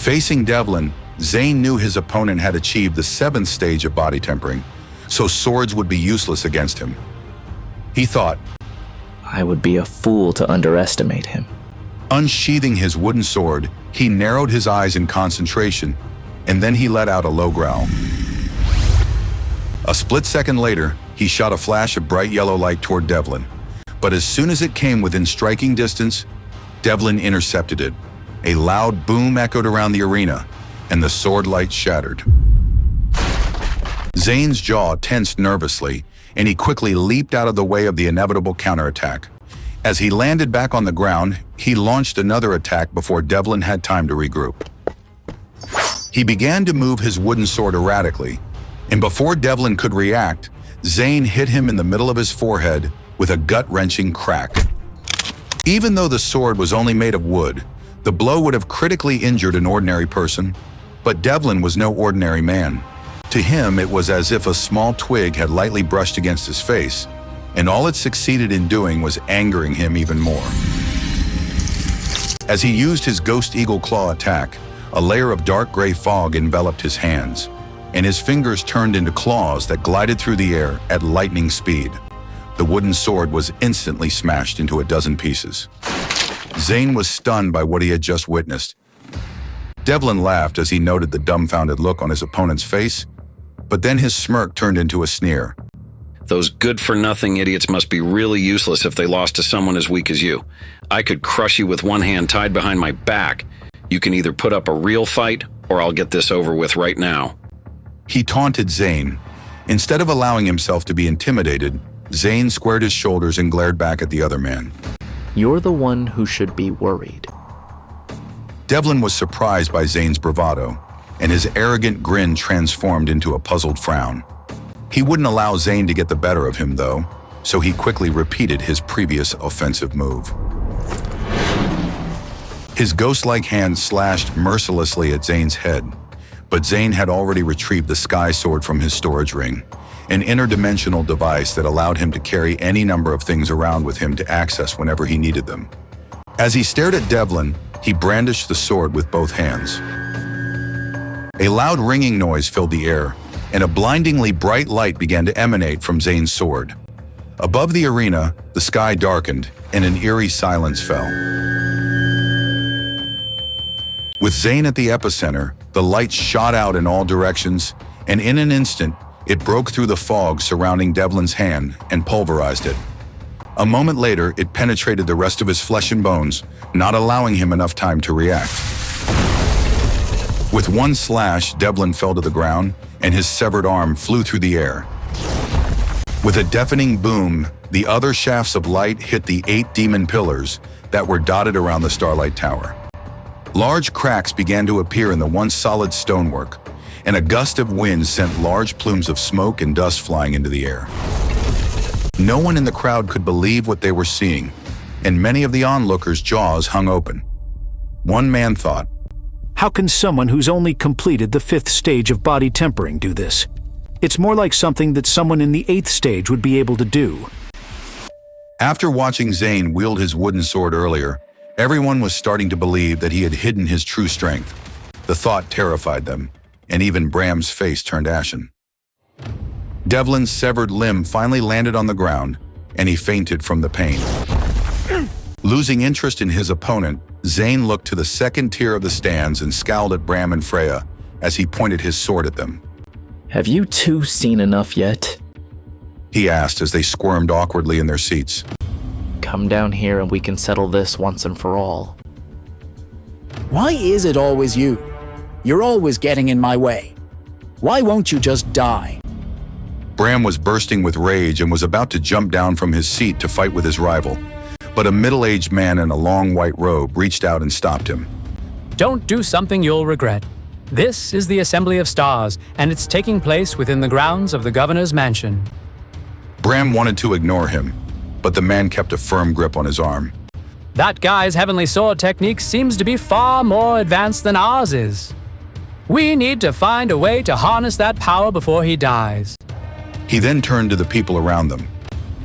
Facing Devlin, Zane knew his opponent had achieved the 7th stage of body tempering, so swords would be useless against him. He thought, I would be a fool to underestimate him. Unsheathing his wooden sword, he narrowed his eyes in concentration, and then he let out a low growl. A split second later, he shot a flash of bright yellow light toward Devlin, but as soon as it came within striking distance, Devlin intercepted it. A loud boom echoed around the arena, and the sword light shattered. Zane's jaw tensed nervously, and he quickly leaped out of the way of the inevitable counterattack. As he landed back on the ground, he launched another attack before Devlin had time to regroup. He began to move his wooden sword erratically, and before Devlin could react, Zane hit him in the middle of his forehead with a gut-wrenching crack. Even though the sword was only made of wood, the blow would have critically injured an ordinary person, but Devlin was no ordinary man. To him, it was as if a small twig had lightly brushed against his face, and all it succeeded in doing was angering him even more. As he used his Ghost Eagle Claw attack, a layer of dark gray fog enveloped his hands, and his fingers turned into claws that glided through the air at lightning speed. The wooden sword was instantly smashed into a dozen pieces. Zane was stunned by what he had just witnessed. Devlin laughed as he noted the dumbfounded look on his opponent's face, but then his smirk turned into a sneer. Those good-for-nothing idiots must be really useless if they lost to someone as weak as you. I could crush you with one hand tied behind my back. You can either put up a real fight, or I'll get this over with right now. He taunted Zane. Instead of allowing himself to be intimidated, Zane squared his shoulders and glared back at the other man. You're the one who should be worried. Devlin was surprised by Zane's bravado, and his arrogant grin transformed into a puzzled frown. He wouldn't allow Zane to get the better of him, though, so he quickly repeated his previous offensive move. His ghost-like hand slashed mercilessly at Zane's head, but Zane had already retrieved the Sky Sword from his storage ring, an interdimensional device that allowed him to carry any number of things around with him to access whenever he needed them. As he stared at Devlin, he brandished the sword with both hands. A loud ringing noise filled the air, and a blindingly bright light began to emanate from Zane's sword. Above the arena, the sky darkened, and an eerie silence fell. With Zane at the epicenter, the light shot out in all directions, and in an instant, it broke through the fog surrounding Devlin's hand and pulverized it. A moment later, it penetrated the rest of his flesh and bones, not allowing him enough time to react. With one slash, Devlin fell to the ground, and his severed arm flew through the air. With a deafening boom, the other shafts of light hit the 8 demon pillars that were dotted around the Starlight Tower. Large cracks began to appear in the once solid stonework, and a gust of wind sent large plumes of smoke and dust flying into the air. No one in the crowd could believe what they were seeing, and many of the onlookers' jaws hung open. One man thought, how can someone who's only completed the 5th stage of body tempering do this? It's more like something that someone in the 8th stage would be able to do. After watching Zane wield his wooden sword earlier, everyone was starting to believe that he had hidden his true strength. The thought terrified them, and even Bram's face turned ashen. Devlin's severed limb finally landed on the ground, and he fainted from the pain. Losing interest in his opponent, Zane looked to the second tier of the stands and scowled at Bram and Freya as he pointed his sword at them. Have you two seen enough yet? He asked as they squirmed awkwardly in their seats. Come down here and we can settle this once and for all. Why is it always you? You're always getting in my way. Why won't you just die? Bram was bursting with rage and was about to jump down from his seat to fight with his rival, but a middle-aged man in a long white robe reached out and stopped him. Don't do something you'll regret. This is the Assembly of Stars, and it's taking place within the grounds of the governor's mansion. Bram wanted to ignore him, but the man kept a firm grip on his arm. That guy's heavenly sword technique seems to be far more advanced than ours is. We need to find a way to harness that power before he dies. He then turned to the people around them.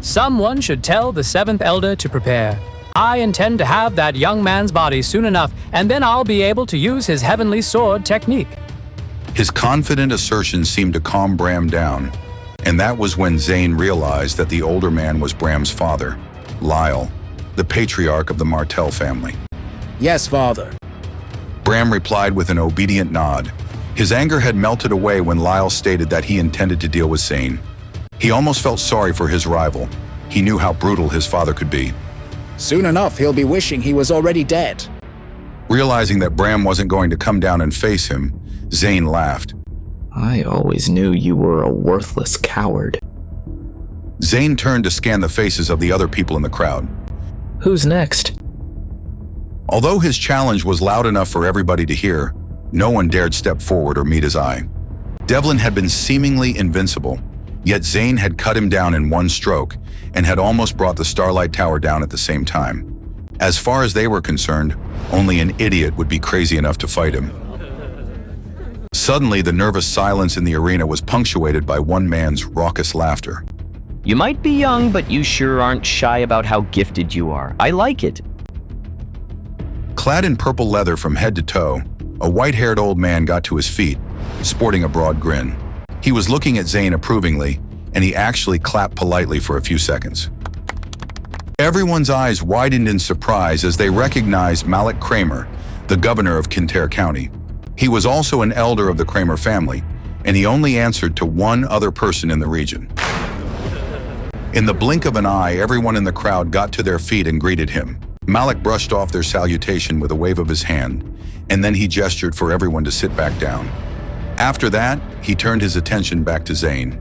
Someone should tell the 7th Elder to prepare. I intend to have that young man's body soon enough, and then I'll be able to use his heavenly sword technique. His confident assertion seemed to calm Bram down, and that was when Zane realized that the older man was Bram's father, Lyle, the patriarch of the Martell family. Yes, father. Bram replied with an obedient nod. His anger had melted away when Lyle stated that he intended to deal with Zane. He almost felt sorry for his rival. He knew how brutal his father could be. Soon enough, he'll be wishing he was already dead. Realizing that Bram wasn't going to come down and face him, Zane laughed. I always knew you were a worthless coward. Zane turned to scan the faces of the other people in the crowd. Who's next? Although his challenge was loud enough for everybody to hear, no one dared step forward or meet his eye. Devlin had been seemingly invincible, yet Zane had cut him down in one stroke and had almost brought the Starlight Tower down at the same time. As far as they were concerned, only an idiot would be crazy enough to fight him. Suddenly, the nervous silence in the arena was punctuated by one man's raucous laughter. You might be young, but you sure aren't shy about how gifted you are. I like it. Clad in purple leather from head to toe, a white-haired old man got to his feet, sporting a broad grin. He was looking at Zane approvingly, and he actually clapped politely for a few seconds. Everyone's eyes widened in surprise as they recognized Malik Kramer, the governor of Kintyre County. He was also an elder of the Kramer family, and he only answered to one other person in the region. In the blink of an eye, everyone in the crowd got to their feet and greeted him. Malik brushed off their salutation with a wave of his hand, and then he gestured for everyone to sit back down. After that, he turned his attention back to Zane.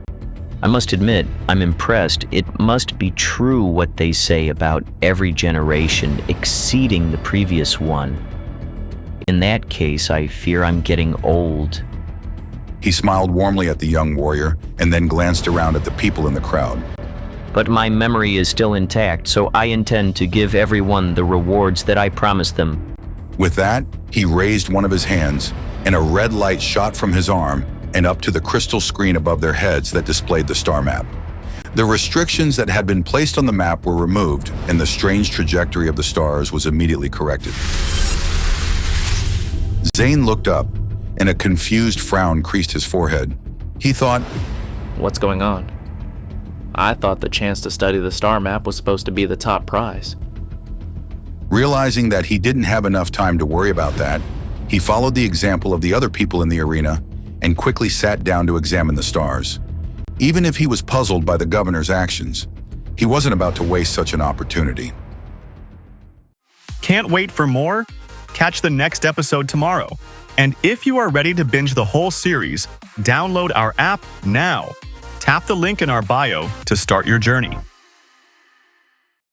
I must admit, I'm impressed. It must be true what they say about every generation exceeding the previous one. In that case, I fear I'm getting old. He smiled warmly at the young warrior and then glanced around at the people in the crowd. But my memory is still intact, so I intend to give everyone the rewards that I promised them. With that, he raised one of his hands, and a red light shot from his arm and up to the crystal screen above their heads that displayed the star map. The restrictions that had been placed on the map were removed, and the strange trajectory of the stars was immediately corrected. Zane looked up, and a confused frown creased his forehead. He thought, What's going on? I thought the chance to study the star map was supposed to be the top prize. realizing that he didn't have enough time to worry about that, he followed the example of the other people in the arena and quickly sat down to examine the stars. Even if he was puzzled by the governor's actions, he wasn't about to waste such an opportunity. Can't wait for more? Catch the next episode tomorrow. And if you are ready to binge the whole series, download our app now. Tap the link in our bio to start your journey.